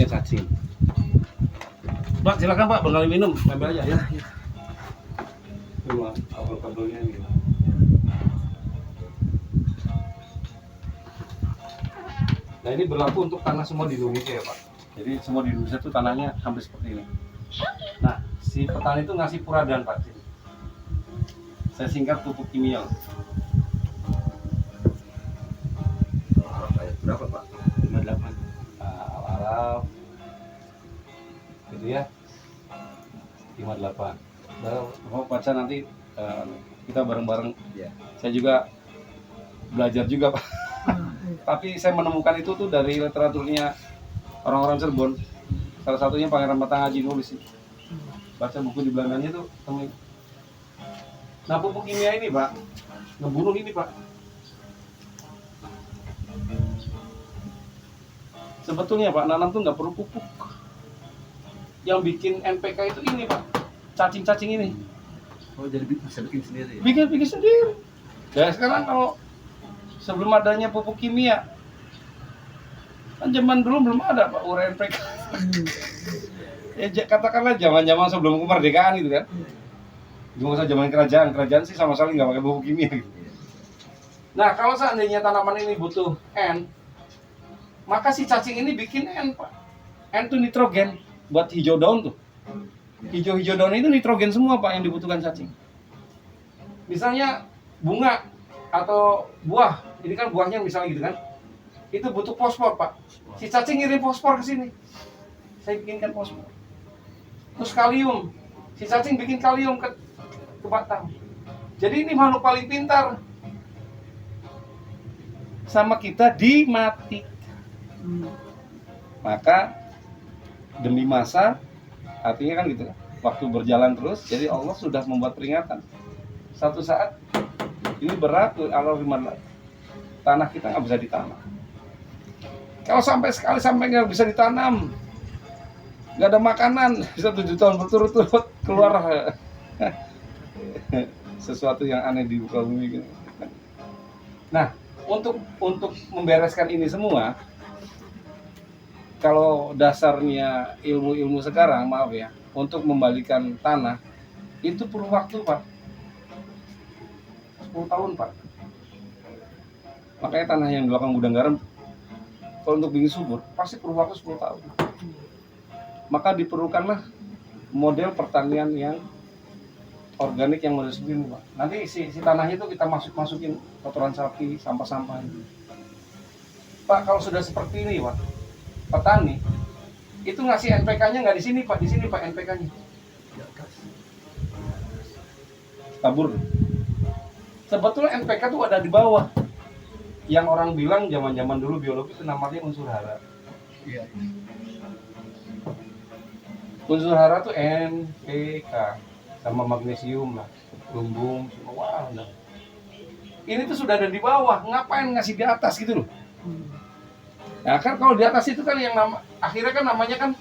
bentuknya cacing. Pak, silakan Pak, berkali minum, ambil aja ya. Cuma kabel-kabelnya ini. Nah ini berlaku untuk tanah semua di Indonesia ya Pak. Jadi semua di Indonesia itu tanahnya hampir seperti ini. Nah si petani itu ngasih puradan Pak. Saya singkat pupuk kimia. Berapa Pak? 58. Al-Araf gitu ya. 58. Mau baca nanti kita bareng-bareng. Ya. Saya juga belajar juga Pak. Tapi saya menemukan itu tuh dari literaturnya orang-orang Cirebon. Salah satunya Pangeran Batangaji nulis. Baca buku di Belandanya tuh temuin. Nah pupuk kimia ini Pak, ngebunuh ini Pak. Sebetulnya Pak, nanam tuh nggak perlu pupuk. Yang bikin NPK itu ini Pak, cacing-cacing ini. Oh jadi bisa bikin sendiri ya? Bikin sendiri. Ya sekarang kalau sebelum adanya pupuk kimia, kan zaman dulu belum ada Pak urea NPK. Ya katakanlah zaman-zaman sebelum kemerdekaan gitu kan. Cuma zaman kerajaan sih sama sekali nggak pakai pupuk kimia gitu. Nah kalau seandainya tanaman ini butuh N, maka si cacing ini bikin N Pak. N itu nitrogen buat hijau daun tuh. Hijau-hijau daun itu nitrogen semua Pak yang dibutuhkan cacing. Misalnya bunga atau buah, ini kan buahnya misalnya gitu kan, itu butuh fosfor Pak. Si cacing ngirim fosfor ke sini, saya bikinkan fosfor. Terus kalium, si cacing bikin kalium ke batang. Jadi ini makhluk paling pintar. Sama kita dimati. Maka demi masa, artinya kan gitu, waktu berjalan terus, jadi Allah sudah membuat peringatan. Satu saat ini berat, Allah firman, tanah kita nggak bisa ditanam. Kalau sampai nggak bisa ditanam, nggak ada makanan, bisa 7 tahun berturut-turut keluar sesuatu yang aneh di muka bumi. Nah, untuk membereskan ini semua, kalau dasarnya ilmu-ilmu sekarang, maaf ya, untuk membalikan tanah itu perlu waktu Pak. 10 tahun Pak. Makanya tanah yang di belakang gudang garam, kalau untuk bikin subur, pasti perlu waktu 10 tahun. Maka diperlukanlah model pertanian yang organik yang model seperti ini Pak. Nanti si tanahnya itu kita masukin kotoran sapi, sampah-sampah ini. Pak, kalau sudah seperti ini Pak, petani itu ngasih NPK-nya nggak di sini Pak, di sini Pak NPK-nya. Tabur. Sebetulnya NPK itu ada di bawah. Yang orang bilang zaman-zaman dulu biologi itu namanya unsur hara. Iya. Unsur hara tuh NPK sama magnesium lah, lumbung, semua wah. Ini tuh sudah ada di bawah, ngapain ngasih di atas gitu loh? Nah kan kalau di atas itu kan yang akhirnya kan namanya kan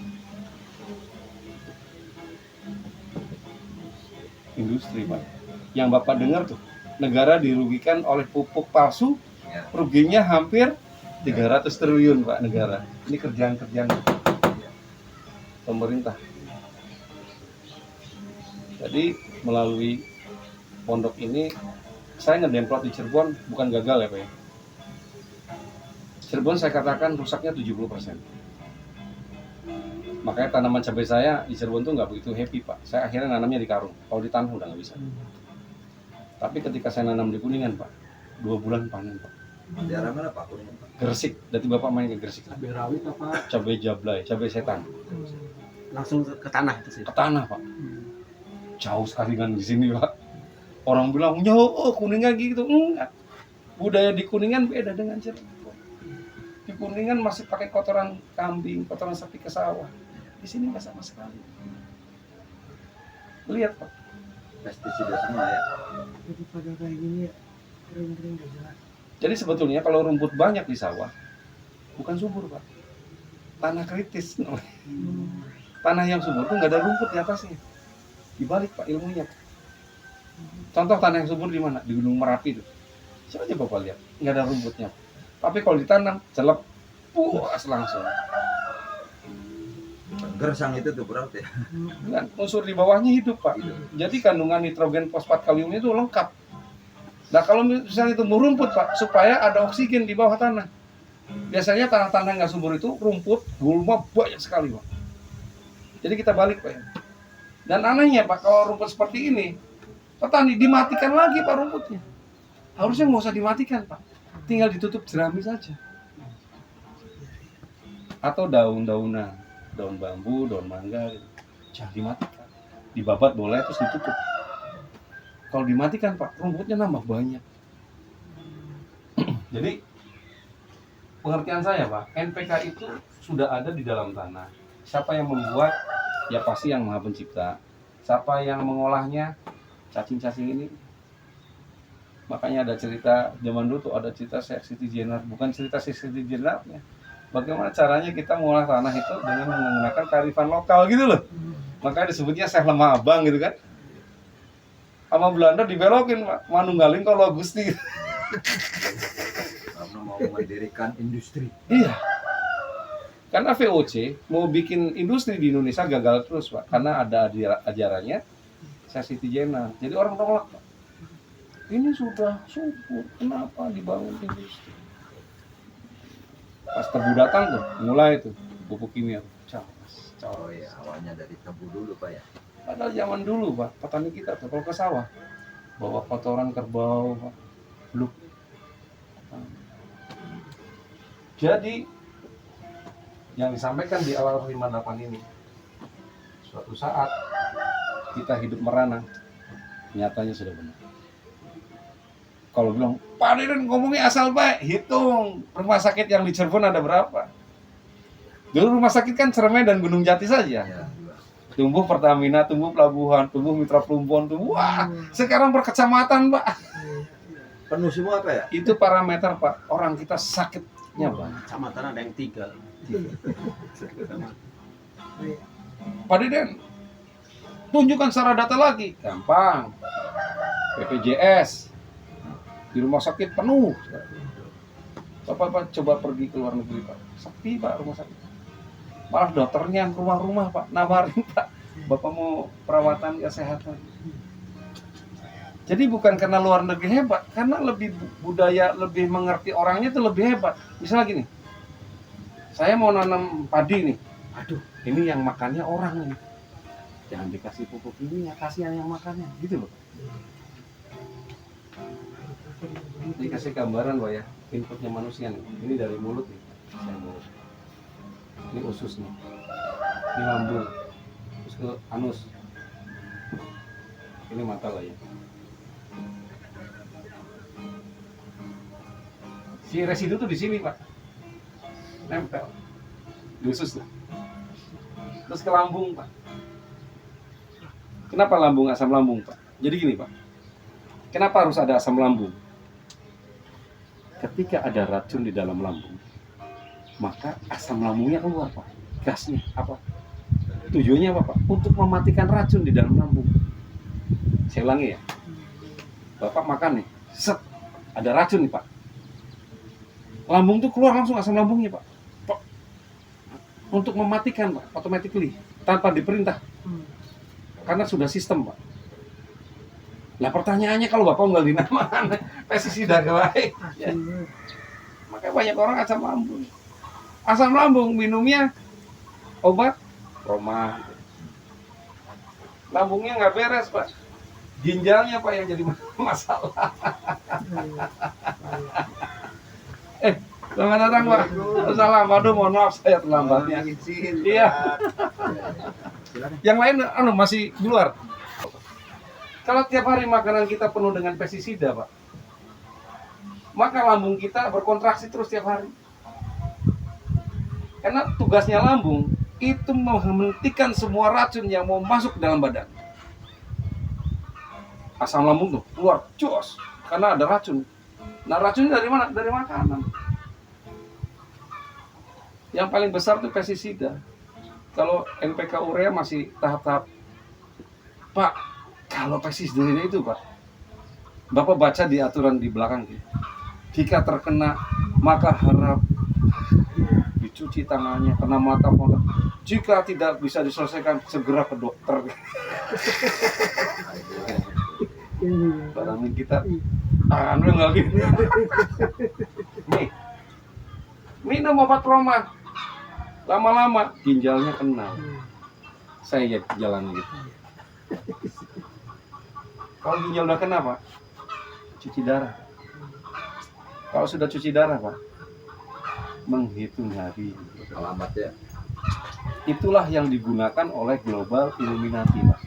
industri Pak. Yang Bapak dengar tuh, negara dirugikan oleh pupuk palsu, ruginya hampir 300 triliun Pak negara. Ini kerjaan-kerjaan pemerintah. Jadi melalui pondok ini saya ngedemplot di Cirebon bukan gagal ya Pak ya. Cirebon saya katakan rusaknya 70%. Makanya tanaman cabai saya di Cirebon tuh nggak begitu happy Pak. Saya akhirnya nanamnya di karung. Kalau di tanah udah nggak bisa. Tapi ketika saya nanam di Kuningan Pak, 2 bulan panen Pak. Daerah mana Pak Kuningan Pak? Gresik. Berarti Bapak main ke Gresik. Cabai rawit apa? Cabai jablay, cabai setan. Langsung ke tanah itu sih. Ke tanah Pak. Jauh sekali kan di sini Pak. Orang bilang, "Yo, Kuningan gitu." Enggak. Budaya di Kuningan beda dengan Cirebon. Di Kuningan masih pakai kotoran kambing, kotoran sapi ke sawah. Di sini nggak sama sekali. Lihat Pak. Pestisida semua ya. Jadi pada kayak gini ya, kering-kering gak jelas. Jadi sebetulnya kalau rumput banyak di sawah, bukan subur Pak. Tanah kritis. Tanah yang subur itu nggak ada rumput di atasnya. Dibalik Pak ilmunya. Contoh tanah yang subur di mana? Di Gunung Merapi itu. Coba aja Bapak lihat, nggak ada rumputnya. Tapi kalau ditanam, celep, puas langsung. Gersang itu tuh berat ya. Kan unsur di bawahnya hidup Pak. Hidup. Jadi kandungan nitrogen, fosfat, kaliumnya itu lengkap. Nah kalau misalnya itu rumput Pak, supaya ada oksigen di bawah tanah. Biasanya tanah-tanah yang nggak subur itu rumput, gulma banyak sekali Pak. Jadi kita balik Pak ya. Dan anehnya Pak, kalau rumput seperti ini, petani dimatikan lagi Pak rumputnya. Harusnya nggak usah dimatikan Pak, tinggal ditutup jerami saja. Atau daun-daunan, daun bambu, daun mangga, gitu. Jangan dimatikan. Dibabat boleh terus ditutup. Kalau dimatikan Pak, rumputnya nambah banyak. Jadi pengertian saya Pak, NPK itu sudah ada di dalam tanah. Siapa yang membuat? Ya pasti yang Maha Pencipta. Siapa yang mengolahnya? Cacing-cacing ini. Makanya ada cerita zaman dulu tuh, ada cerita Syekh Siti Jenar, bukan cerita Syekh Siti Jenarnya. Bagaimana caranya kita mengolah tanah itu dengan menggunakan kearifan lokal gitu loh. Makanya disebutnya Syekh Lemah Abang gitu kan. Sama Belanda dibelokin Pak, manunggaling kalau Gusti. Karena mau mendirikan industri. Iya. Karena VOC mau bikin industri di Indonesia gagal terus Pak, karena ada ajarannya Syekh Siti Jenar. Jadi orang tolak Pak. Ini sudah subur, kenapa dibangun industri? Pas tebu datang tuh, mulai tuh pupuk kimia. Oh ya, awalnya dari tebu dulu Pak ya. Padahal zaman dulu Pak, petani kita tuh kalau ke sawah bawa kotoran kerbau Pak, beluk. Jadi yang disampaikan di Al 58 ini, suatu saat kita hidup merana, nyatanya sudah benar. Kalau bilang, Pak Deden ngomongnya asal baik, hitung rumah sakit yang di Cirebon ada berapa? Dulu rumah sakit kan Cermai dan Gunung Jati saja. Ya. Tumbuh Pertamina, tumbuh pelabuhan, tumbuh Mitra Plumbon, tumbuh. Wah, sekarang per kecamatan Pak. Penuh semua Pak ya? Itu parameter Pak, orang kita sakitnya banyak. Kecamatan ada yang 3. Pak Deden, tunjukkan secara data lagi. Gampang. BPJS di rumah sakit penuh. Bapak coba pergi ke luar negeri Pak, sepi Pak rumah sakit. Malah dokternya ke rumah-rumah Pak, nawarin Pak, Bapak mau perawatan kesehatan. Jadi bukan karena luar negeri hebat, karena lebih budaya, lebih mengerti orangnya itu lebih hebat. Misalnya gini, saya mau nanam padi nih, aduh ini yang makannya orang nih, jangan dikasih pupuk ini ya, kasih yang makannya, gitu loh. Dikasih gambaran Pak ya, inputnya manusia nih, ini dari mulut nih, saya mulut. Ini usus nih, ini lambung, terus ke anus, ini mata lah ya. Si residu tuh di sini Pak, nempel di usus tuh, terus ke lambung Pak. Kenapa lambung, asam lambung Pak? Jadi gini Pak, kenapa harus ada asam lambung? Ketika ada racun di dalam lambung, maka asam lambungnya keluar Pak, gasnya apa? Tujuannya apa Pak? Untuk mematikan racun di dalam lambung. Saya ulangi ya, Bapak makan nih, set, ada racun nih Pak, lambung tuh keluar langsung asam lambungnya Pak, untuk mematikan Pak, automatically, tanpa diperintah, karena sudah sistem Pak. Nah pertanyaannya, kalau Bapak nggak dinamakan pestisida baik, ya. Makanya banyak orang asam lambung. Asam lambung minumnya obat Roma. Lambungnya nggak beres Pak, ginjalnya Pak yang jadi masalah. Selamat datang Pak. Salam, aduh mohon maaf saya terlambatnya. Iya. Yang lain masih di luar. Kalau tiap hari makanan kita penuh dengan pestisida Pak, maka lambung kita berkontraksi terus tiap hari. Karena tugasnya lambung itu menghentikan semua racun yang mau masuk ke dalam badan. Asam lambung tuh keluar, jos, karena ada racun. Nah racunnya dari mana? Dari makanan. Yang paling besar tuh pestisida. Kalau NPK urea masih tahap-tahap. Pak, kalau pestisida itu Pak, Bapak baca di aturan di belakang, jika terkena maka harap cuci tangannya, kena mata pondok. Jika tidak bisa diselesaikan, segera ke dokter. Barangnya kita tangan lu lagi. Nih, minum obat roma. Lama-lama ginjalnya kena. Saya jalan gitu. Kalau ginjal udah kena Pak, cuci darah. Kalau sudah cuci darah Pak, menghitung hari. Alamat ya. Itulah yang digunakan oleh Global Illuminati Pak.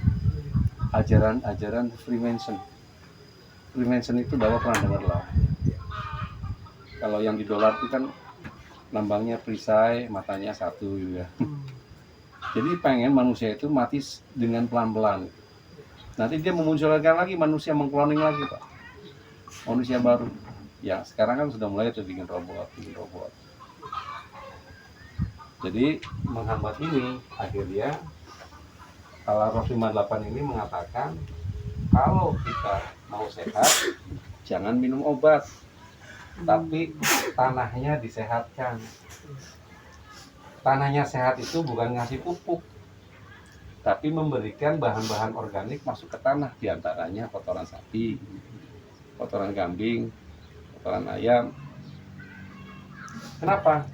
Ajaran-ajaran Freemason. Freemason itu bawa perang dengan lawan. Kalau yang di dolar itu kan lambangnya perisai, matanya satu gitu ya. Jadi pengen manusia itu mati dengan pelan-pelan. Nanti dia memunculkan lagi manusia, mengkloning lagi Pak. Manusia baru. Ya sekarang kan sudah mulai tuh bikin robot. Jadi menghambat ini akhirnya kalau Rasul 58 ini mengatakan kalau kita mau sehat jangan minum obat, tapi tanahnya disehatkan. Tanahnya sehat itu bukan ngasih pupuk, tapi memberikan bahan-bahan organik masuk ke tanah, diantaranya kotoran sapi, kotoran kambing, kotoran ayam. Kenapa?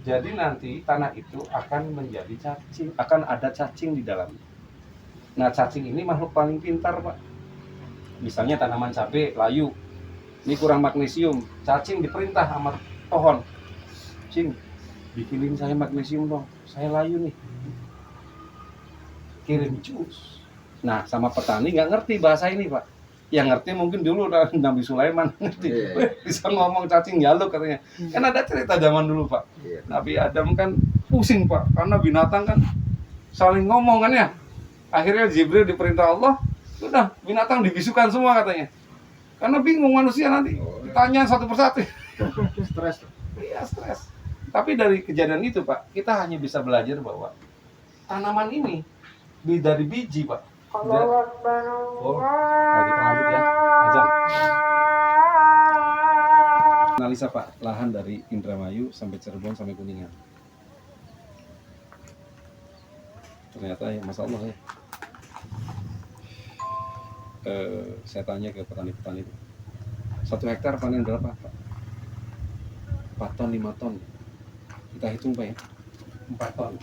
Jadi nanti tanah itu akan menjadi cacing, akan ada cacing di dalamnya. Nah cacing ini makhluk paling pintar Pak. Misalnya tanaman cabai, layu, ini kurang magnesium, cacing diperintah sama pohon, cing, bikinin saya magnesium dong, saya layu nih, kirim jus. Nah sama petani nggak ngerti bahasa ini Pak. Yang ngerti mungkin dulu Nabi Sulaiman ngerti, bisa ngomong cacing jaluk katanya. Kan ada cerita zaman dulu Pak. Nabi Adam kan pusing Pak, karena binatang kan saling ngomong kan ya. Akhirnya Jibril diperintah Allah, udah binatang dibisukan semua katanya. Karena bingung manusia nanti, ditanya satu persatu. Stres. Iya stres. Tapi dari kejadian itu Pak, kita hanya bisa belajar bahwa tanaman ini dari biji Pak. Oh, nah kita lanjut ya, azan. Analisa Pak, lahan dari Indramayu sampai Cirebon sampai Kuningan. Ternyata ya, Masya Allah ya. Saya tanya ke petani-petani itu, 1 hektar panen berapa Pak? 4 ton, 5 ton. Kita hitung Pak ya, 4 ton.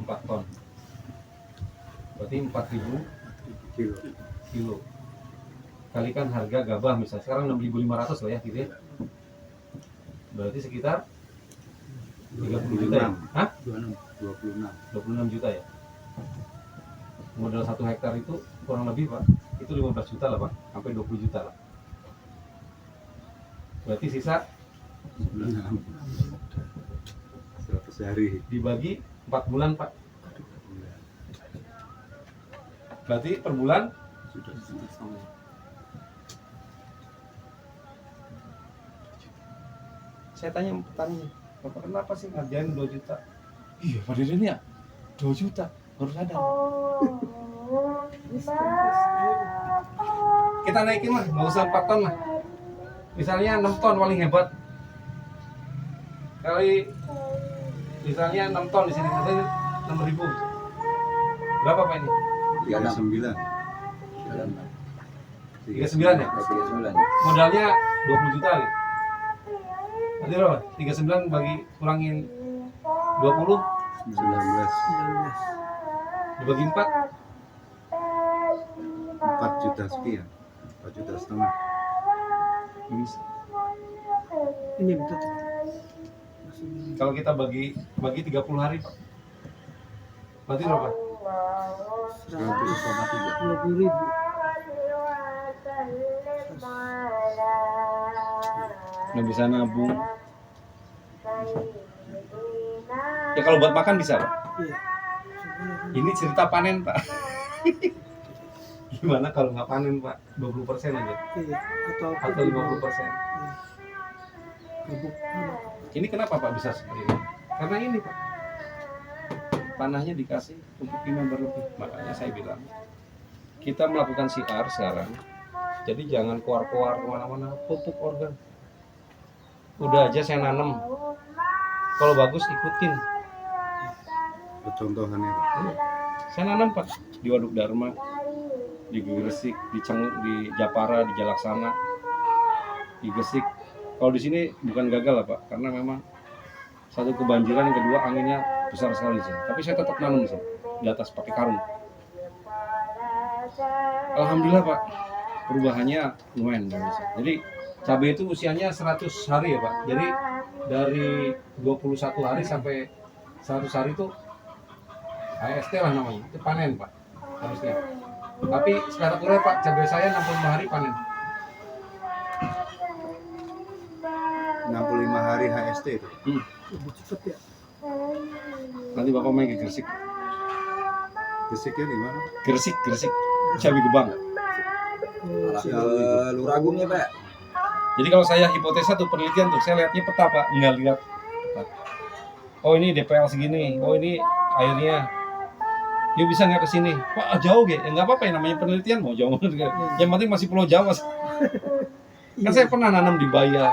4 ton. Berarti 4.000 kilo. Kalikan harga gabah misalnya sekarang 6.500 lah ya gitu ya. Berarti sekitar 30 juta ya? Hah? 26 juta ya. Modal 1 hektar itu kurang lebih Pak, itu 15 juta lah Pak, sampai 20 juta lah. Berarti sisa 100 hari dibagi 4 bulan Pak. Berarti per bulan sudah saya tanya petani, Bapak kenapa sih ngerjain 2 juta? Iya Pak Deden ya, 2 juta, baru sadar. Kita naikin lah, nggak usah 4 ton lah. Misalnya 6 ton paling hebat. Kali misalnya 6 ton di sini, misalnya 6.000. Berapa Pak ini? 39 39 ya? 39. Modalnya 20 juta nih. Nanti berapa? 39 bagi kurangin 20 19 dibagi 4 4 juta sekian, 4 juta setengah. bisa. Ini betul. Kalau kita bagi 30 hari Pak, berarti berapa? 120.000. Nggak bisa nabung. Ya kalau buat makan bisa Pak. Iya. Ini cerita panen Pak. Gimana kalau nggak panen Pak? 20% aja Iya. atau 50%. Gabuk. Ini kenapa Pak bisa seperti ini? Karena ini Pak, tanahnya dikasih pupuk kimia berlebih. Makanya saya bilang kita melakukan siar sekarang. Jadi jangan keluar-keluar kemana-mana, pupuk organ. Udah aja saya nanam Kalau bagus ikutin. Contohannya Pak. Saya nanam Pak di Waduk Dharma, di Gresik, di Cenguk, di Japara, di Jalaksana, di Gresik. Kalau di sini bukan gagal lah Pak, karena memang satu kebanjiran, yang kedua anginnya besar sekali sih. Tapi saya tetap nanam sih di atas pakai karung. Alhamdulillah Pak, perubahannya lumayan bagus. Jadi cabai itu usianya 100 hari ya Pak. Jadi dari 21 hari sampai 100 hari itu AST lah namanya, itu panen Pak harusnya. Tapi sekarang kurang Pak, cabai saya 65 hari panen. 65 hari HST itu. Lebih cepet ya. Nanti Bapak main ke Gresik. Gesiknya di mana? Gresik, cabai gebang. Arah ke Luragung ya Pak. Jadi kalau saya hipotesa tuh penelitian tuh, saya lihatnya peta Pak, nggak lihat peta. Oh ini DPL segini, oh ini airnya. Yuk bisa nggak ke sini? Pak jauh ya, nggak apa-apa ya namanya penelitian mau jauh. Yang penting masih Pulau Jawa. Kan saya pernah nanam di Baya,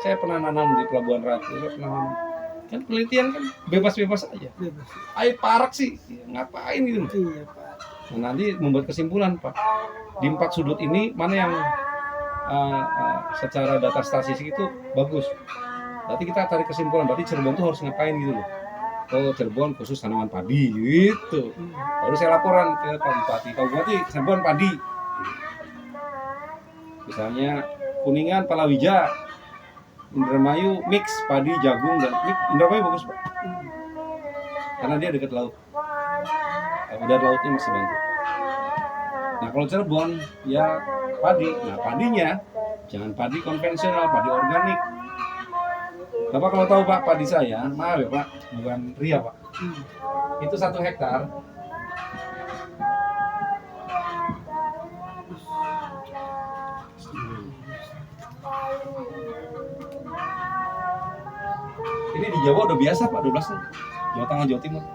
saya pernah nanam di Pelabuhan Ratu, saya pernah nanam. Kan penelitian kan bebas-bebas aja. Bebas. Air parak sih, ya, ngapain gitu? Iya Pak. Nah, nanti membuat kesimpulan Pak. Di 4 sudut ini mana yang secara data statistik itu bagus. Berarti kita tarik kesimpulan, berarti Cirebon tuh harus ngapain gitu loh. Oh Cirebon khusus tanaman padi gitu. Baru saya laporan ke Pak Bupati. Pak Bupati Cirebon padi. Misalnya Kuningan palawija, Indramayu mix padi jagung dan Indramayu bagus Pak. Karena dia dekat laut. Udara lautnya masih bantu. Nah kalau Cirebon ya padi. Nah padinya jangan padi konvensional, padi organik. Bapak kalau tahu Pak, padi saya, maaf ya Pak, bukan ria Pak. Itu 1 hektar. Ini di Jawa udah biasa Pak, 12 nih. Jawa Tengah, Jawa Timur.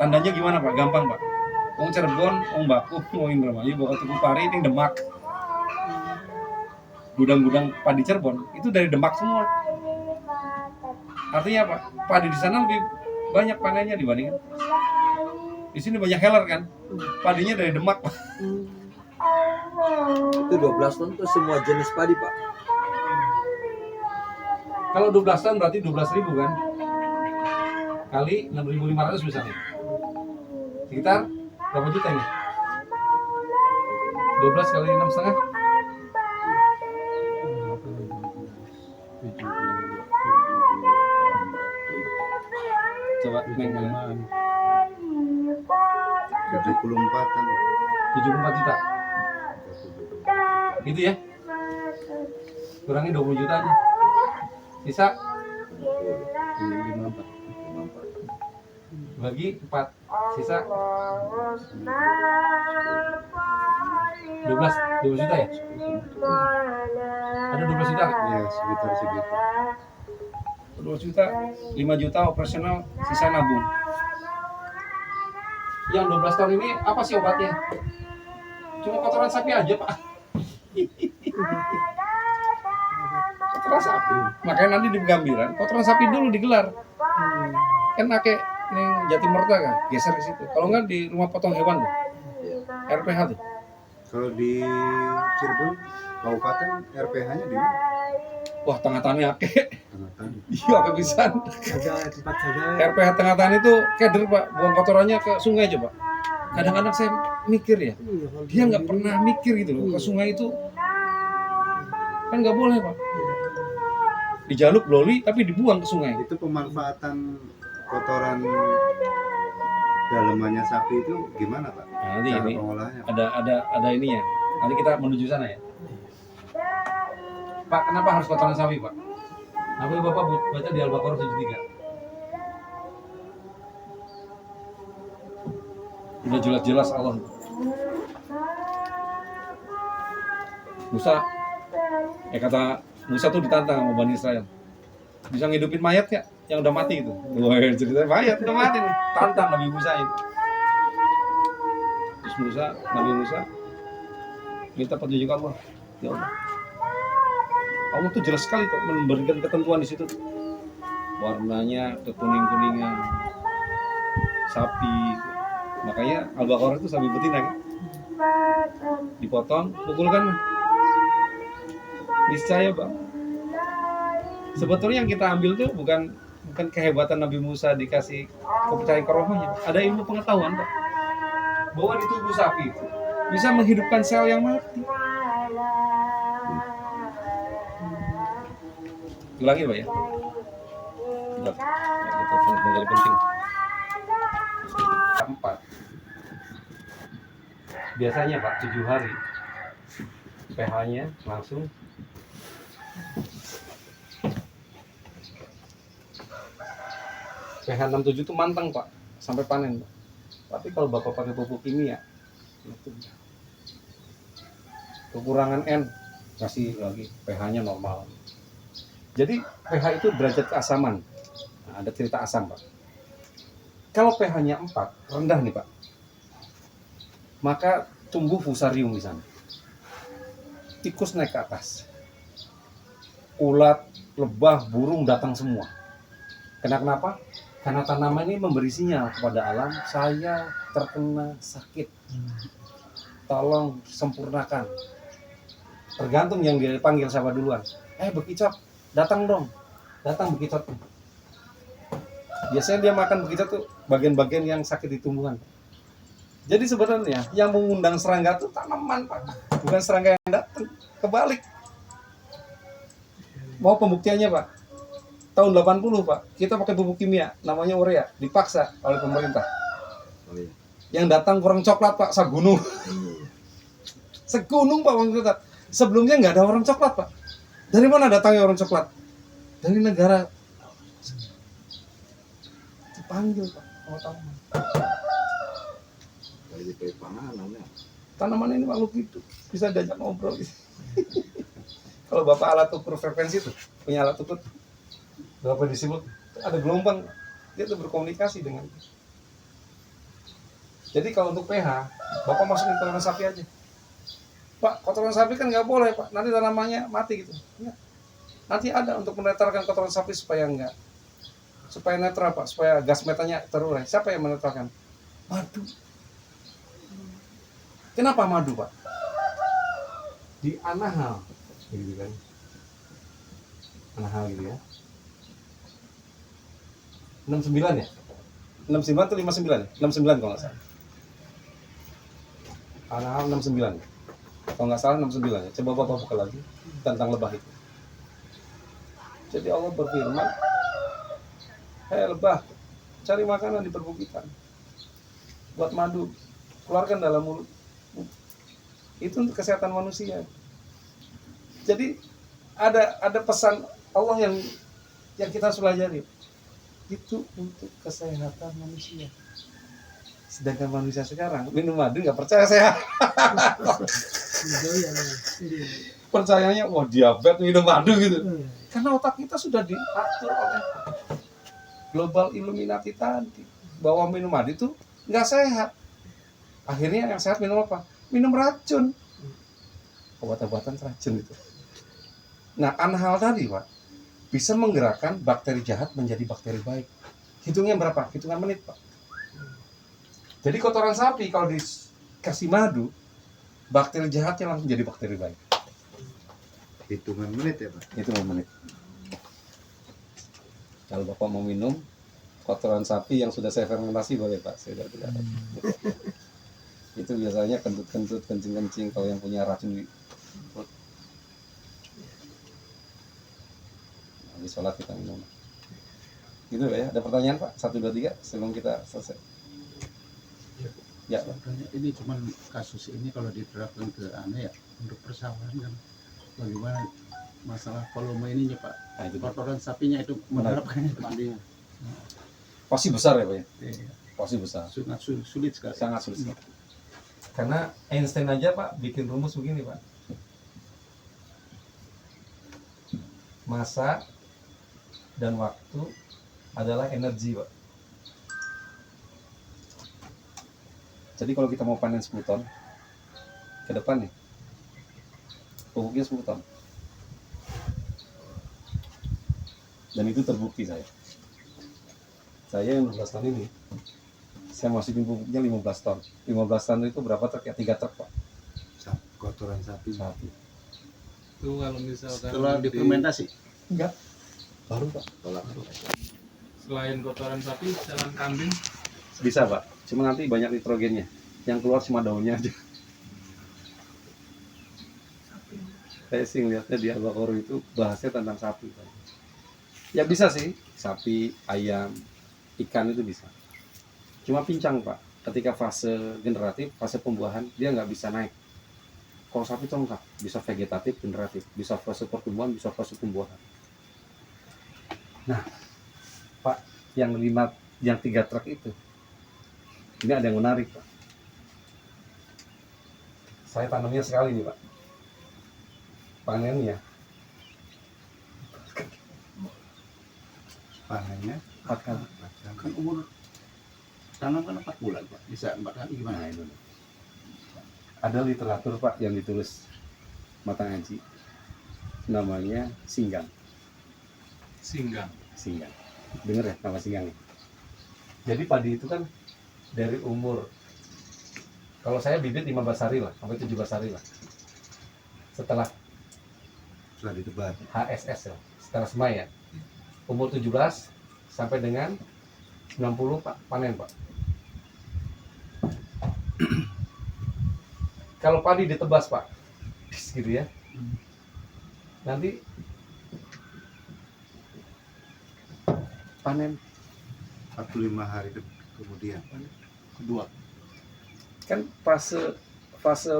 Tandanya gimana Pak? Gampang Pak. Wong Cirebon, wong Baku, wong Indramayu, bawa Tugu Pari, ini Demak. Gudang-gudang padi Cirebon itu dari Demak semua. Artinya apa? Padi di sana lebih banyak panennya dibandingkan di sini banyak heller kan? Padinya dari Demak. Itu 12 ton tuh semua jenis padi Pak. Kalau 12 ton berarti 12.000 kan? Kali 6.500 misalnya. Sekitar berapa juta ini? 12 kali 6,5. Coba neng kalian. 74-an. 74 juta. Gitu ya. Kurangi 20 juta aja. Sisa 54. bagi 4. Sisa 12 juta ya? Ada 12 juta? Ya sekitar segitu. 12 juta, 5 juta operasional, sisa nabung. Yang 12 tahun ini apa sih obatnya? Cuma kotoran sapi aja Pak. Kotoran sapi. Makanya nanti di Pegambiran, kotoran sapi dulu digelar. Kan pakai ini Jatimerta kan, geser ke situ. Kalau enggak di rumah potong hewan tuh, RPH tuh. Kalau di Cirebon kabupaten RPH-nya di mana? Wah tengah-tengahnya akeh. Tengah-tengah. Iya kebisan. Jaga tempat jaga. RPH tengah-tengah itu keder Pak, buang kotorannya ke sungai aja Pak. Kadang-kadang saya mikir ya, Iya, kalau dia nggak pernah mikir gitu loh ke sungai itu. Kan nggak boleh Pak. Dijaluk loli tapi dibuang ke sungai. Itu pemanfaatan kotoran dalemannya sapi itu gimana Pak? Nah, nanti Cara ini pengolahannya? ada ininya. Nanti kita menuju sana ya. Pak, kenapa harus kotoran sapi Pak? Apa yang Bapak baca di Al-Baqarah 73? Udah jelas-jelas Allah. Musa, kata Musa tuh ditantang sama Bani Israel. Bisa ngidupin mayat ya? Yang udah mati itu. Wah, cerita mayat udah mati nih. Tantang Nabi Musa itu. Terus Nabi Musa minta petunjuk Allah. Ya Allah. Allah tuh jelas sekali kok memberikan ketentuan di situ. Warnanya kekuning-kuningan, sapi. Makanya Al-Baqarah itu sapi betina kan? Dipotong, pukulkan. Niscaya Pak. Sebetulnya yang kita ambil tuh bukan kehebatan Nabi Musa dikasih kepercayaan ke rohnya, ada ilmu pengetahuan Pak, bahwa di tubuh sapi itu bisa menghidupkan sel yang mati. Ulangi Pak ya. Bentar. Itu menjadi penting. 4. Biasanya Pak 7 hari pH-nya langsung pH 67 itu manteng Pak, sampai panen Pak. Tapi kalau Bapak pakai pupuk kimia, itu kekurangan N, kasih lagi pH-nya normal. Jadi pH itu derajat keasaman. Nah, ada cerita asam Pak. Kalau pH-nya 4, rendah nih Pak, maka tumbuh fusarium di sana. Tikus naik ke atas. Ulat, lebah, burung datang semua. Kenapa? Karena tanaman ini memberi sinyal kepada alam, saya terkena sakit. Tolong sempurnakan. Tergantung yang dia panggil siapa duluan. Bekicot, datang dong. Datang bekicot. Biasanya dia makan bekicot tuh bagian-bagian yang sakit di tumbuhan. Jadi sebenarnya yang mengundang serangga itu tanaman Pak, bukan serangga yang datang. Kebalik. Mau pembuktiannya Pak? Tahun 80 Pak, kita pakai pupuk kimia, namanya urea, dipaksa oleh pemerintah. Oh iya. Yang datang kurang coklat Pak, segunung. Segunung Pak waktu itu. Sebelumnya nggak ada orang coklat Pak. Dari mana datangnya orang coklat? Dari negara. Dipanggil Pak, sama tanaman. Dari panganan ya. Tanaman ini makhluk hidup, bisa diajak ngobrol. Kalau Bapak alat ukur frekuensi itu, punya alat ukur, Bapak disebut ada gelombang, dia tuh berkomunikasi dengan. Jadi kalau untuk pH, Bapak masukin kotoran sapi aja. Pak, kotoran sapi kan nggak boleh Pak, nanti tanamannya mati gitu. Ya. Nanti ada untuk menetralkan kotoran sapi supaya netral Pak, supaya gas metanya terurai. Siapa yang menetralkan? Madu. Kenapa madu Pak? Di Anahal, gitu kan? Anahal gitu ya. 69 ya? 69 atau 59 ya? 69 kalau nggak salah. Anahal 69 ya? Kalau nggak salah 69 ya. Coba Bapak buka lagi tentang lebah itu. Jadi Allah berfirman, hei lebah, cari makanan di perbukitan. Buat madu, keluarkan dalam mulut. Itu untuk kesehatan manusia. Jadi ada pesan Allah yang kita harus pelajari. Itu untuk kesehatan manusia. Sedangkan manusia sekarang minum madu nggak percaya sehat. Percayanya wah diabetes minum madu gitu. Karena otak kita sudah diatur oleh global Illuminati tadi bahwa minum madu itu nggak sehat. Akhirnya yang sehat minum apa? Minum racun. Obat-obatan racun itu. Nah, Anhal tadi Pak bisa menggerakkan bakteri jahat menjadi bakteri baik. Hitungnya berapa? Hitungan menit Pak. Jadi kotoran sapi kalau dikasih madu, bakteri jahatnya langsung jadi bakteri baik. Hitungan menit ya Pak? Hitungan menit. Kalau Bapak mau minum kotoran sapi yang sudah saya fermentasi boleh Pak, saya tidak. Itu biasanya kentut-kentut, kencing-kencing kalau yang punya racun di perut. Habis sholat kita minum. Gitu ya, ada pertanyaan Pak? 1, 2, 3 sebelum kita selesai. Ya Pak. Sebenarnya ini cuman kasus ini kalau diterapkan ke aneh ya untuk persawahan kan bagaimana masalah volume ininya Pak. Nah, itu Kotoran sapinya itu menerapkannya seperti pasti besar ya Pak ya? iya, Pasti besar. sangat sulit sekali. Sangat sulit sekali. Karena Einstein aja Pak bikin rumus begini Pak. Massa dan waktu adalah energi Pak. Jadi kalau kita mau panen 10 ton ke depan nih, pupuknya 10 ton. Dan itu terbukti saya. Saya yang 16 ton ini, saya masukin pupuknya 15 ton. 15 ton itu berapa truk ya? 3 truk Pak. Kotoran sapi. Sapi. Itu kalau misalkan Setelah difermentasi. Enggak. Baru Pak. selain kotoran sapi, jalan kambing, Bisa Pak. Cuma nanti banyak nitrogennya. Yang keluar cuma daunnya aja. Saya sih ngeliatnya di Albacoro itu bahasnya tentang sapi Pak. Ya bisa sih. Sapi, ayam, ikan itu bisa. Cuma pincang Pak. Ketika fase generatif, fase pembuahan, dia nggak bisa naik. Kalau sapi itu enggak, bisa vegetatif, generatif, bisa fase pertumbuhan, bisa fase pembuahan. Nah, Pak, yang 3 truk itu, ini ada yang menarik Pak. Saya tanamnya sekali nih Pak. Panennya Panennya 4 kali. Kan umur tanam kan 4 bulan Pak. Bisa 4 kali gimana itu? Ada literatur Pak yang ditulis Mata Ngaji, namanya singgang. singgang. Singgang. Dengar ya nama singgangnya. Jadi padi itu kan dari umur, kalau saya bibit 15 hari lah, sampai 17 hari lah. Setelah sudah ditebar. HSS ya, setelah semai ya. Umur 17 sampai dengan 90 Pak, panen Pak. Kalau padi ditebas Pak, gitu ya. Nanti panen 45 hari kemudian. Kedua. kan fase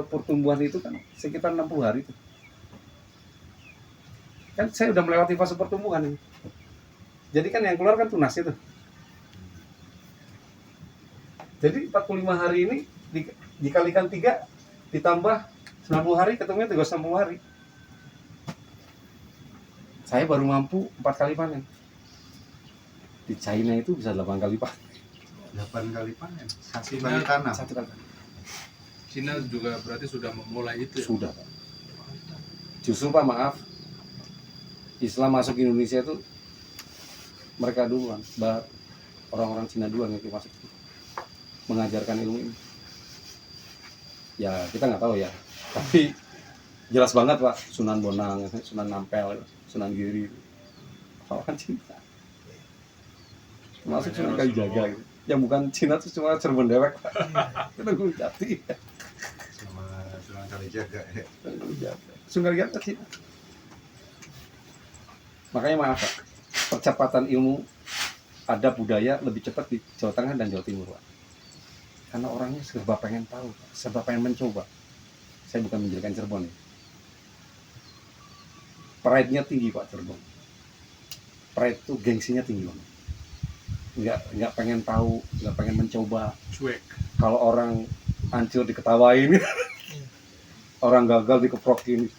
pertumbuhan itu kan sekitar 60 hari itu. Kan saya udah melewati fase pertumbuhan ini. Jadi kan yang keluar kan tunas itu. Jadi 45 hari ini dikalikan 3 ditambah 90 hari ketemunya 360 hari. Saya baru mampu 4 kali panen. Di China itu bisa 8 kali panen. 8 kali panen. Satu Cina- kali tanam. 1 kali panen. Cina juga berarti sudah memulai itu ya? Sudah Pak. Justru Pak maaf, Islam masuk ke Indonesia itu mereka duluan, orang-orang Cina duluan yang masuk mengajarkan ilmu ini. Ya kita nggak tahu ya, tapi jelas banget Pak, Sunan Bonang, Sunan Ampel, Sunan Giri, orang Cina. Masuk Sunan Kalijaga gitu. Yang bukan Cina itu cuma Cirebon Dewek Pak. Itu Gunung Jati. Sama Sunan Kalijaga ya. Sungai Liat ke Cina. Makanya maaf Pak, percepatan ilmu ada budaya lebih cepat di Jawa Tengah dan Jawa Timur Pak. Karena orangnya serba pengen tahu, Pak. Serba pengen mencoba. Saya bukan menjelekan Cirebon ya. Pride-nya tinggi Pak Cirebon. Pride itu gengsinya tinggi banget. Nggak pengen tahu, nggak pengen mencoba. Cuek. Kalau orang hancur diketawain, orang gagal dikeprokin.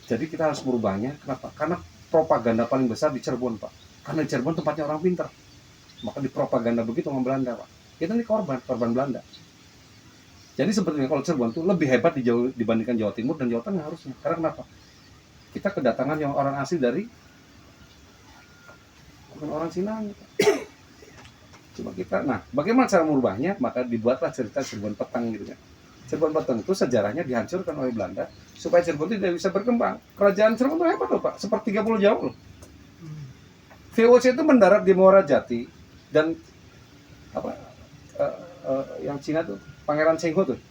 Jadi kita harus merubahnya. Kenapa? Karena propaganda paling besar di Cirebon Pak. Karena di Cirebon tempatnya orang pintar. Maka dipropaganda begitu sama Belanda Pak. Kita ini korban Belanda. Jadi sebetulnya kalau Cirebon itu lebih hebat dibandingkan Jawa Timur dan Jawa Tengah harusnya. Karena kenapa? Kita kedatangan yang orang asli dari bukan orang Cina. Cuma kita, nah bagaimana cara merubahnya? Maka dibuatlah cerita Cirebon Petang gitu kan. Cirebon Petang itu sejarahnya dihancurkan oleh Belanda supaya Cirebon itu tidak bisa berkembang. Kerajaan Cirebon itu hebat loh Pak, sepertiga pulau Jawa loh. VOC itu mendarat di Muara Jati dan yang Cina tuh Pangeran Cheng Ho tuh.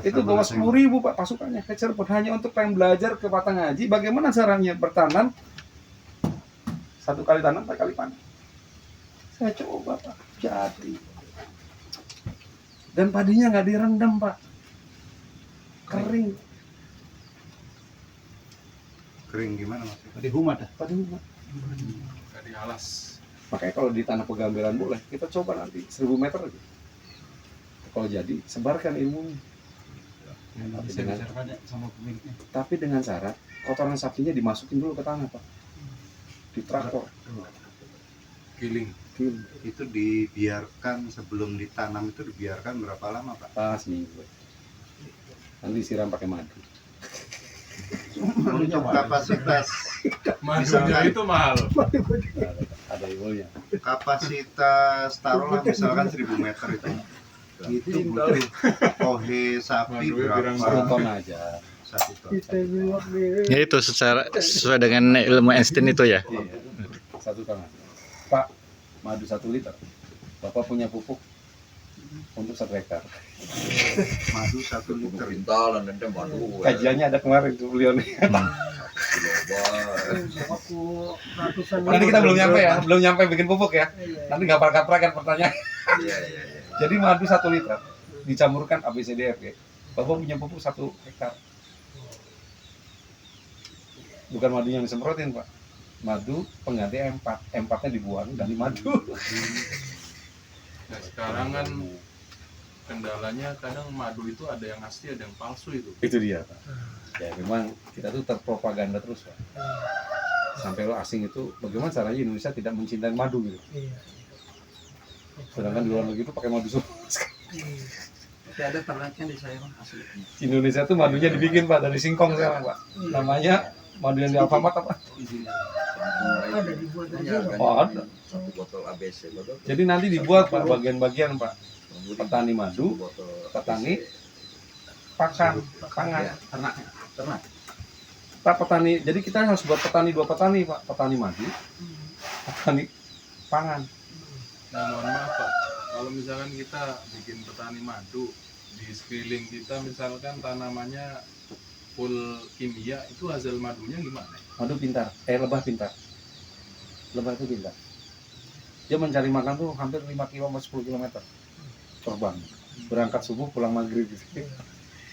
Itu bawa 10.000 Pak pasukannya ke Cirebon hanya untuk pengen belajar ke Mata Ngaji bagaimana caranya bertanam. 1 kali tanam 4 kali panen. Saya coba Pak, jadi. Dan padinya nggak direndam Pak, kering. Kering gimana maksudnya? Di Humat dah. Padi Pak. Nggak dialas. Makanya kalau di tanah Pegambelan boleh, kita coba nanti 1000 meter aja. Kalau jadi, sebarkan ilmunya. Bisa bicara pada sama pemiliknya. Tapi dengan syarat, kotoran sapinya dimasukin dulu ke tanah Pak. Di traktor. Giling. Itu dibiarkan sebelum ditanam itu dibiarkan berapa lama Pak? Seminggu. Nanti disiram pakai madu. Untuk kapasitas Madunya itu mahal. Ada ilmunya. Kapasitas taruhlah misalkan 1000 meter itu butuh kohe sapi Waduh, berapa? bilang 1 ton aja. 1 ton. Kita bilang deh. Ya itu sesuai dengan ilmu Einstein itu ya. Iya, 1 ton aja. Pak, madu 1 liter. Bapak punya pupuk untuk 1 hektar. Madu 1 liter. Pintalan nanti madu. Kajiannya ada kemarin tuh beliau nih. Aku ratusan. Nanti kita belum nyampe bikin pupuk ya. Iya. Nanti gaprak-gaprakan pertanyaan. Iya, iya, iya. Jadi madu 1 liter dicampurkan ABCDFG. Bapak punya pupuk 1 hektar. Bukan madu yang disemprotin, Pak. Madu pengganti M4. M4-nya dibuang dari madu. Nah, sekarang kan kendalanya kadang madu itu ada yang asli, ada yang palsu itu. Itu dia, Pak. Ya memang kita tuh terpropaganda terus, Pak. Sampai lo asing itu bagaimana caranya Indonesia tidak mencintai madu gitu. Iya. Sedangkan di luar negeri itu pakai madu semua. Tapi ada ternaknya di saya asli. Indonesia tuh madunya dibikin, Pak, dari singkong sekarang, Pak. Namanya madu yang di Alfamart apa? Ada dibuat dari sini. Oh, ada. 1 botol ABC botol. Jadi nanti dibuat, Pak, bagian-bagian, Pak. Petani madu, Botol petani ABC. pangan. Ya, ternak. Pak, petani. Jadi kita harus buat petani 2 petani, Pak. Petani madu, petani pangan. Nah, mohon maaf Pak, kalau misalkan kita bikin petani madu di sekeliling kita, misalkan tanamannya full kimia, itu hasil madunya gimana? Madu pintar, lebah pintar. Lebah itu pintar. Dia mencari makan tuh hampir 5 km sama 10 km terbang. Berangkat subuh pulang maghrib gitu.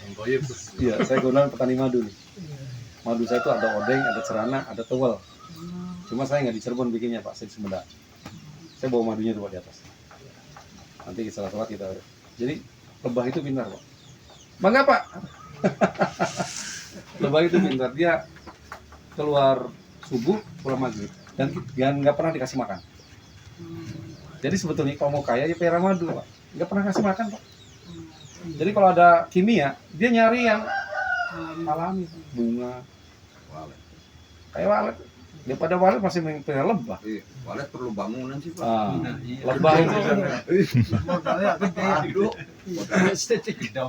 Contohnya itu. Iya, saya kebetulan petani madu nih. Madu saya itu ada odeng, ada cerana, ada tewel. Cuma saya nggak di Cirebon bikinnya, Pak, saya di Sumedang. Saya bawa madunya tuh, Pak, di atas. Nanti salah-salah kita. Jadi lebah itu pintar, Pak. Bangga, Pak. Lebah itu pintar, dia keluar subuh pulang maghrib dan nggak pernah dikasih makan. Jadi sebetulnya kalau mau kaya ya pelihara madu, Pak. Nggak pernah kasih makan, Pak. Jadi kalau ada kimia, dia nyari yang alami, bunga, kayak walet. Daripada walet masih pelihara lebah. Iya, walet perlu bangunan sih Pak. Lebah itu. Modalnya gede.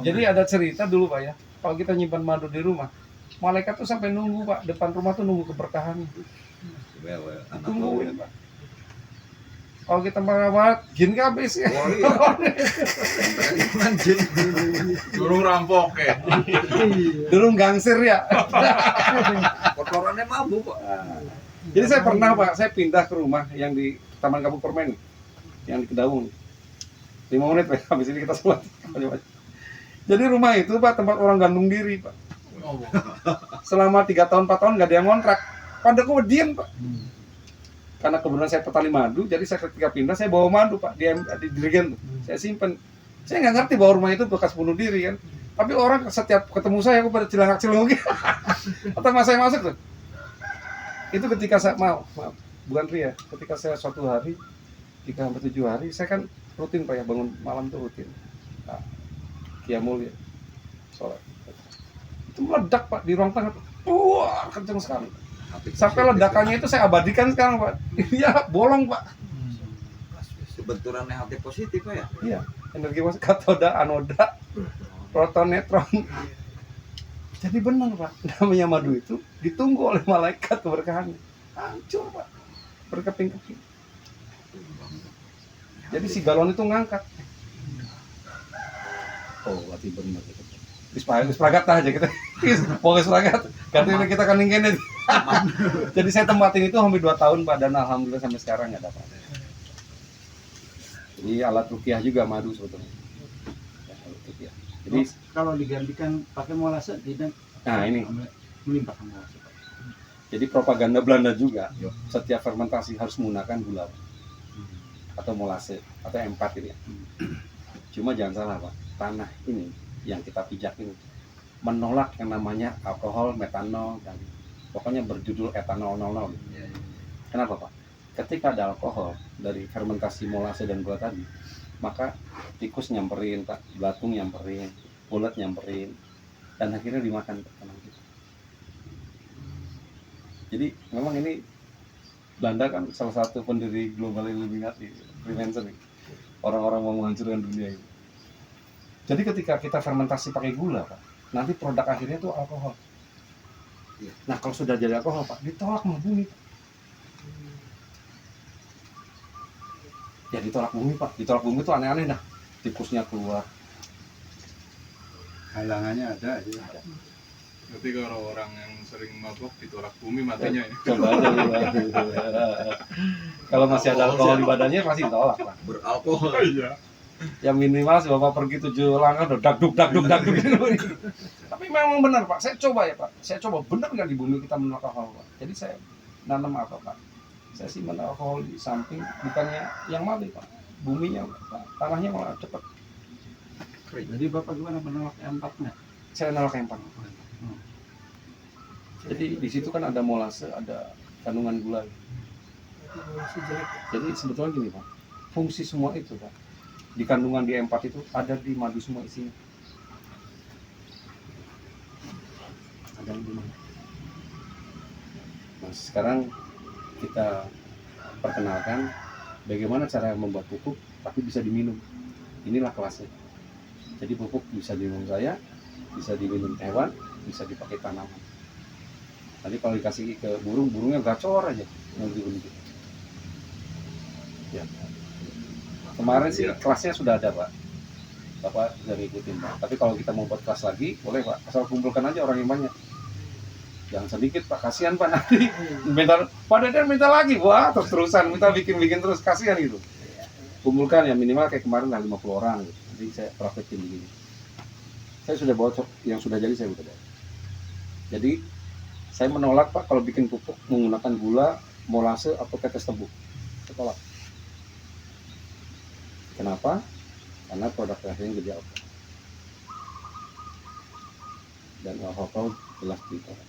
Jadi ada cerita dulu, Pak, ya. Kalau kita nyimpan madu di rumah, malaikat tuh sampai nunggu, Pak, depan rumah tuh nunggu keberkahan. Tunggu, ya, Pak. Kalau kita merawat, jin habis ya. Oh iya. Anjir. Durung rampok ya. Dulu gangsir ya. Kotorannya mabuk Pak. Jadi saya pernah, Pak, saya pindah ke rumah yang di Taman Kampung Permen, yang di Kedaung. 5 menit, Pak, habis ini kita sholat. Jadi rumah itu, Pak, tempat orang gantung diri, Pak. Selama 3 tahun, 4 tahun nggak ada yang ngontrak. Pada kemudian, Pak. Karena kebetulan saya petani madu, jadi saya ketika pindah, saya bawa madu, Pak, di Dirigen. Saya simpen. Saya nggak ngerti bahwa rumah itu bekas bunuh diri, kan. Tapi orang setiap ketemu saya, aku pada cilangak-cilung. Atau mas saya masuk tuh. Itu ketika saya maaf, bukan Ria, ketika saya suatu hari 3-7 hari, saya kan rutin, Pak, ya, bangun malam tuh rutin. Nah, Qiyamul ya, sholat. Itu meledak, Pak, di ruang tengah. Wah, kenceng sekali. Sampai ledakannya itu saya abadikan sekarang, Pak. Iya, bolong, Pak. Itu benturannya hati positif Pak ya. Iya, energi positif, katoda, anoda, proton, neutron. Jadi benar, Pak, namanya madu itu ditunggu oleh malaikat keberkahannya. Hancur, Pak, berkeping-keping. Jadi si galon itu ngangkat. Oh, berarti benar itu. Wis peragat aja kita. Pokoknya peragat. Katanya kita kan ingin. Jadi saya tempatin itu hampir 2 tahun, Pak, dan alhamdulillah sampai sekarang nggak dapat. Jadi alat ruqyah juga madu sebetulnya. Ya, alat ruqyah. Jadi Kalau digantikan pakai molase tidak nah ini. melimpahkan molase. Jadi propaganda Belanda juga, setiap fermentasi harus menggunakan gula atau molase atau M4 ini ya. Cuma jangan salah, Pak, tanah ini yang kita pijak ini menolak yang namanya alkohol, metanol, dan pokoknya berjudul etanol 00. Kenapa, Pak? Ketika ada alkohol dari fermentasi molase dan gula tadi, maka tikus nyamperin, Pak, belatung nyamperin, ulat nyamperin, dan akhirnya dimakan tanah kita. Jadi memang ini Belanda kan salah satu pendiri global Illuminati, Freemason nih. Orang-orang mau menghancurkan dunia ini. Jadi ketika kita fermentasi pakai gula, Pak, nanti produk akhirnya itu alkohol. Nah kalau sudah jadi alkohol, Pak, ditolak sama bumi. Ya ditolak bumi, Pak. Ditolak bumi itu aneh-aneh dah. Tikusnya keluar. Halangannya ada aja. Berarti kalau orang yang sering mabok ditolak bumi matinya ya. Coba aja dulu. Kalau masih ada alkohol di badannya pasti ditolak, Pak. Beralkohol. Iya. Ya minimal sih Bapak pergi 7 langkah udah dakduk gitu. Tapi memang benar, Pak. Saya coba ya, Pak. Saya coba benar nggak di bumi kita minum alkohol, Pak. Jadi saya nanam apa, Pak? Saya simpan alkohol di samping, bukannya yang mati, Pak. Buminya, Pak. Tanahnya malah cepat. Jadi Bapak gimana menolak M4-nya? Saya nolak yang paling. Jadi di situ kan ada molase, ada kandungan gula. Masih jelek ya. Jadi sebetulnya gini, Pak. Fungsi semua itu, Pak. Di kandungan di M4 itu ada di madu semua isinya. Ada di mana? Nah, sekarang kita perkenalkan bagaimana cara membuat pupuk tapi bisa diminum. Inilah kelasnya. Jadi pupuk bisa diminum saya, bisa diminum hewan, bisa dipakai tanaman. Nanti kalau dikasih ke burung, burungnya gacor aja nanti begitu. Ya. Kemarin sih kelasnya sudah ada, Pak. Bapak bisa ngikutin, Pak. Tapi kalau kita mau buat kelas lagi, boleh, Pak. Asal kumpulkan aja orang yang banyak. Jangan sedikit, Pak. Kasihan, Pak, nanti minta, Pak Deden minta lagi. Wah, terus-terusan minta bikin terus, kasihan gitu. Kumpulkan ya minimal kayak kemarin lah 50 orang gitu. Nanti saya praktekin begini. Saya sudah bawa yang sudah jadi, saya udah bawa. Jadi saya menolak, Pak, kalau bikin pupuk menggunakan gula, molase atau tetes tebu. Saya tolak. Kenapa? Karena produk akhirnya jadi alkohol. Dan alkohol jelas ditolak.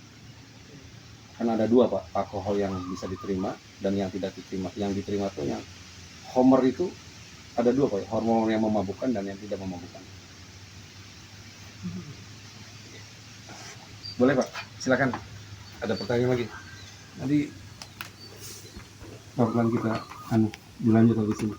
Kan ada dua, Pak, alkohol yang bisa diterima dan yang tidak diterima. Yang diterima itu yang Homer itu ada dua, Pak, hormon yang memabukkan dan yang tidak memabukkan. Boleh, Pak, silakan. Ada pertanyaan lagi. Nanti pelan kita dilanjut habis ini.